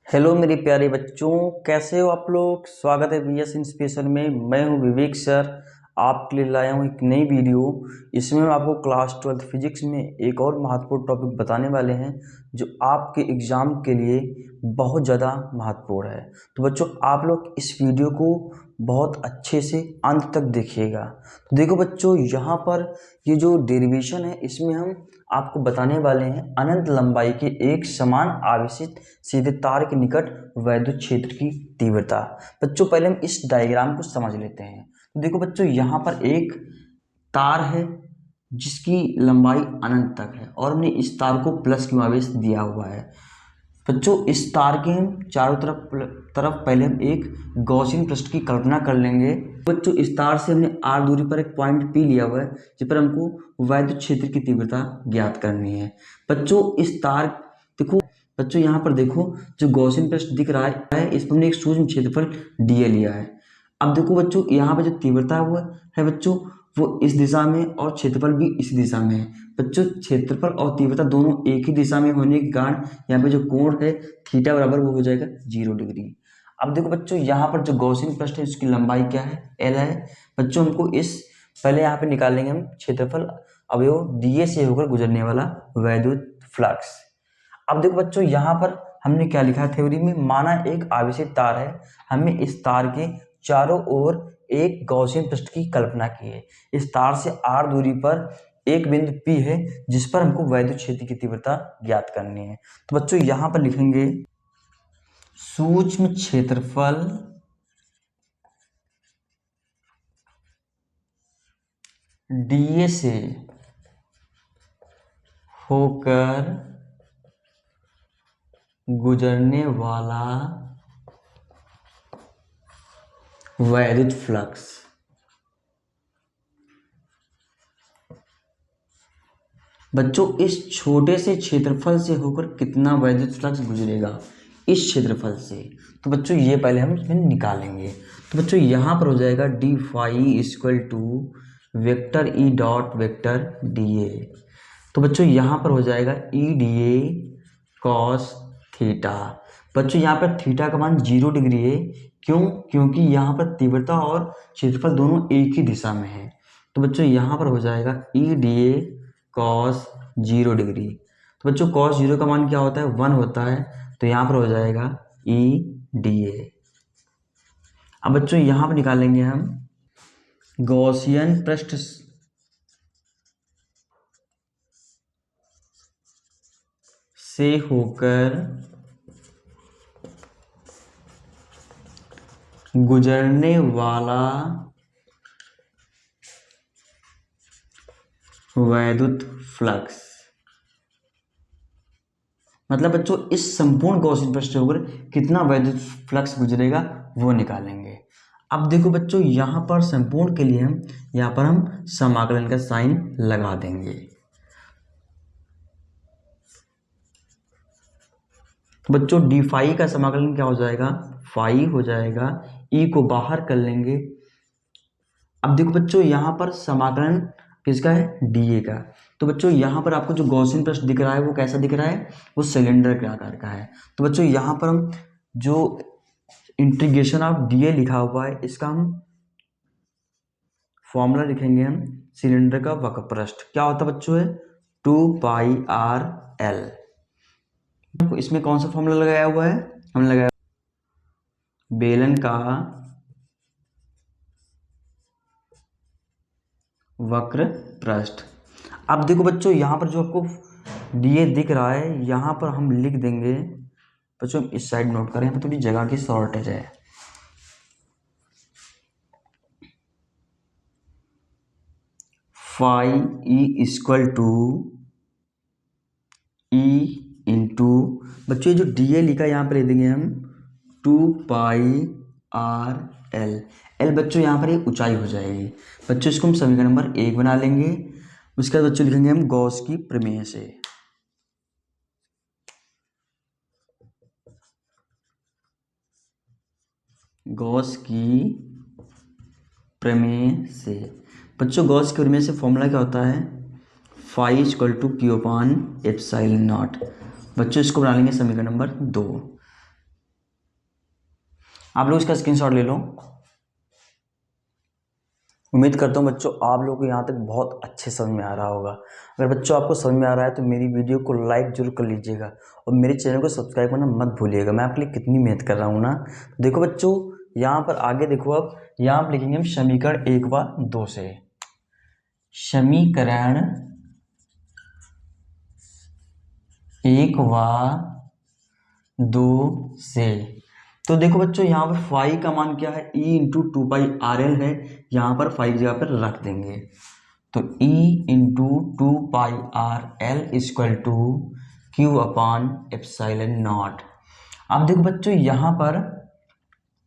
Hello मेरे प्यारे बच्चों, कैसे हो आप लोग। स्वागत है बीएस इंस्पिरेशन में। मैं हूं विवेक सर। आपके लिए लाया हूं एक नई वीडियो। इसमें हम आपको क्लास 12th फिजिक्स में एक और महत्वपूर्ण टॉपिक बताने वाले हैं जो आपके एग्ज़ाम के लिए बहुत ज़्यादा महत्वपूर्ण है। तो बच्चों, आप लोग इस वीडियो को बहुत अच्छे से अंत तक देखिएगा। तो देखो बच्चों, यहाँ पर ये जो डेरिवेशन है इसमें हम आपको बताने वाले हैं अनंत लंबाई के एक समान आवेशित सीधे तार के निकट वैद्युत क्षेत्र की तीव्रता। बच्चों, पहले हम इस डायग्राम को समझ लेते हैं। तो देखो बच्चों, यहाँ पर एक तार है जिसकी लंबाई अनंत तक है और हमने इस तार को प्लस क्यू आवेश दिया हुआ है। बच्चों, इस तार के हम चारों तरफ पहले हम एक गॉसियन पृष्ठ की कल्पना कर लेंगे। बच्चों, इस तार से हमने r दूरी पर एक पॉइंट P लिया हुआ है जिस पर हमको वैद्युत क्षेत्र की तीव्रता ज्ञात करनी है। बच्चों, इस तार देखो बच्चों, यहाँ पर देखो जो गॉसियन पृष्ठ दिख रहा है इस पर हमने एक सूक्ष्म क्षेत्रफल dA लिया है। अब देखो बच्चों, यहाँ पे जो तीव्रता है बच्चों वो इस दिशा में और क्षेत्रफल भी इस दिशा में है। बच्चों, क्षेत्रफल और तीव्रता दोनों एक ही दिशा में होने के कारण यहाँ पे जो कोण है थीटा बराबर वो हो जाएगा 0 डिग्री। अब देखो बच्चों, यहाँ पर जो गॉसियन पृष्ठ है उसकी लंबाई क्या है, L है। बच्चों, हमको इस पहले यहाँ पे निकालेंगे हम क्षेत्रफल अवयव DA से होकर गुजरने वाला वैद्युत फ्लक्स। अब देखो बच्चों, यहाँ पर हमने क्या लिखा है थ्योरी में, माना एक आवेशित तार है, हमें इस तार के चारों ओर एक गॉसियन पृष्ठ की कल्पना की है। इस तार से r दूरी पर एक बिंदु P है जिस पर हमको वैद्युत क्षेत्र की तीव्रता ज्ञात करनी है। तो बच्चों, यहाँ पर लिखेंगे सूक्ष्म क्षेत्रफल dA से होकर गुजरने वाला वैद्युत फ्लक्स। बच्चों, इस छोटे से क्षेत्रफल से होकर कितना वैद्युत फ्लक्स गुजरेगा इस क्षेत्रफल से, तो बच्चों ये पहले हम इसमें निकालेंगे। तो बच्चों, यहाँ पर हो जाएगा D phi equal to vector E dot vector dA। तो बच्चों, यहाँ पर हो जाएगा ई dA कॉस थीटा। बच्चों, यहाँ पर थीटा का मान 0 डिग्री है। क्यों? क्योंकि यहाँ पर तीव्रता और क्षेत्रफल दोनों एक ही दिशा में है। तो बच्चों, यहाँ पर हो जाएगा ई dA कॉस 0 डिग्री। तो बच्चों, कॉस 0 का मान क्या होता है, 1 होता है। तो यहाँ पर हो जाएगा ई dA। अब बच्चों, यहाँ पर निकालेंगे हम गॉसियन पृष्ठ से होकर गुजरने वाला वैद्युत फ्लक्स। मतलब बच्चों, इस संपूर्ण गॉसियन पृष्ठ से होकर कितना वैद्युत फ्लक्स गुजरेगा वो निकालेंगे। अब देखो बच्चों, यहाँ पर संपूर्ण के लिए हम समाकलन का साइन लगा देंगे। बच्चों, डी फाई का समाकलन क्या हो जाएगा, फाई हो जाएगा। ई को बाहर कर लेंगे। अब देखो बच्चों, यहाँ पर समाकलन किसका है, डीए का। तो बच्चों, यहाँ पर आपको जो गॉसियन पृष्ठ दिख रहा है वो कैसा दिख रहा है, वो सिलेंडर के आकार का है। तो बच्चों, यहाँ पर हम जो इंटीग्रेशन ऑफ डीए लिखा हुआ है इसका हम फॉर्मूला लिखेंगे। हम सिलेंडर का वक्र पृष्ठ क्या होता है बच्चों, है 2πr_l। इसमें कौन सा फॉर्मूला लगाया हुआ है, हमने लगाया बेलन का वक्र पृष्ठ। अब देखो बच्चों, यहाँ पर जो आपको डीए दिख रहा है यहाँ पर हम लिख देंगे। बच्चों, इस साइड नोट करें, यहाँ पर थोड़ी जगह की शॉर्टेज है। Phi E equal to E into, बच्चों ये जो डीए लिखा है यहाँ पर ले देंगे हम 2πr_l। एल बच्चों यहाँ पर ये ऊंचाई हो जाएगी। बच्चों, इसको हम समीकरण नंबर 1 बना लेंगे। उसके बाद बच्चों लिखेंगे हम गॉस की प्रमेय से। गॉस की प्रमेय से बच्चों, गॉस की प्रमेय से फॉर्मूला क्या होता है, फाई इक्वल टू Q/ε0। बच्चों, इसको बना लेंगे समीकरण नंबर 2। आप लोग इसका स्क्रीनशॉट ले लो। उम्मीद करता हूँ बच्चों आप लोगों को यहाँ तक बहुत अच्छे समझ में आ रहा होगा। अगर बच्चों आपको समझ में आ रहा है तो मेरी वीडियो को लाइक जरूर कर लीजिएगा और मेरे चैनल को सब्सक्राइब करना मत भूलिएगा। मैं आपके लिए कितनी मेहनत कर रहा हूँ ना। देखो बच्चों यहाँ पर आगे देखो, अब यहाँ पर लिखेंगे हम समीकरण 1 व 2 से। समीकरण 1 व 2 से। तो देखो बच्चों यहाँ पर फाई का मान क्या है, e इंटू 2πRL है। यहाँ पर फाई की जगह पर रख देंगे तो e into 2πRL equal to Q upon epsilon naught. अब देखो बच्चों यहाँ पर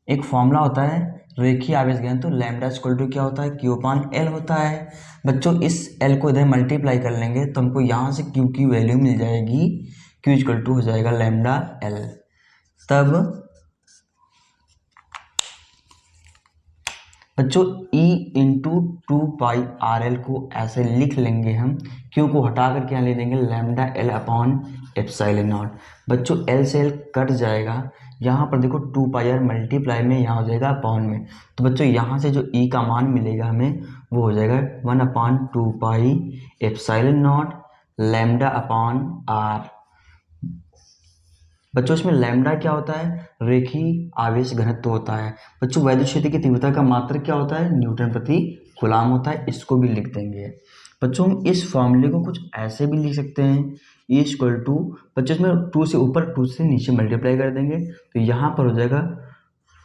एक फॉर्मूला होता है रेखीय आवेश घनत्व, तो लैम्डा इक्वल टू क्या होता है, क्यू अपान एल होता है। बच्चों इस एल को इधर मल्टीप्लाई कर लेंगे तो हमको यहाँ से क्यू की वैल्यू मिल जाएगी, क्यू इक्वल टू हो जाएगा लैम्डा एल। तब बच्चों E इंटू 2πRL को ऐसे लिख लेंगे हम, क्यू को हटा कर क्या ले लेंगे, lambda L upon epsilon not. बच्चों एल से एल कट जाएगा, यहाँ पर देखो 2πR मल्टीप्लाई में यहाँ हो जाएगा अपॉन में। तो बच्चों यहाँ से जो E का मान मिलेगा हमें वो हो जाएगा 1/2π epsilon naught lambda upon R. बच्चों इसमें लैम्डा क्या होता है, रेखीय आवेश घनत्व होता है। बच्चों वैद्युत क्षेत्र की तीव्रता का मात्रक क्या होता है, न्यूटन प्रति कूलाम होता है। इसको भी लिख देंगे। बच्चों हम इस फॉर्मूले को कुछ ऐसे भी लिख सकते हैं, E इक्वल टू, बच्चों इसमें 2 से ऊपर 2 से नीचे मल्टीप्लाई कर देंगे तो यहाँ पर हो जाएगा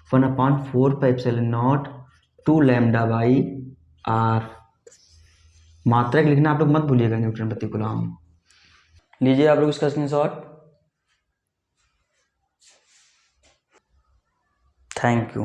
1/4 epsilon naught 2 lambda by R. मात्रक लिखना आप लोग मत भूलिएगा, न्यूटन प्रति कूलाम। लीजिए आप लोग इसका स्क्रीनशॉट। Thank you.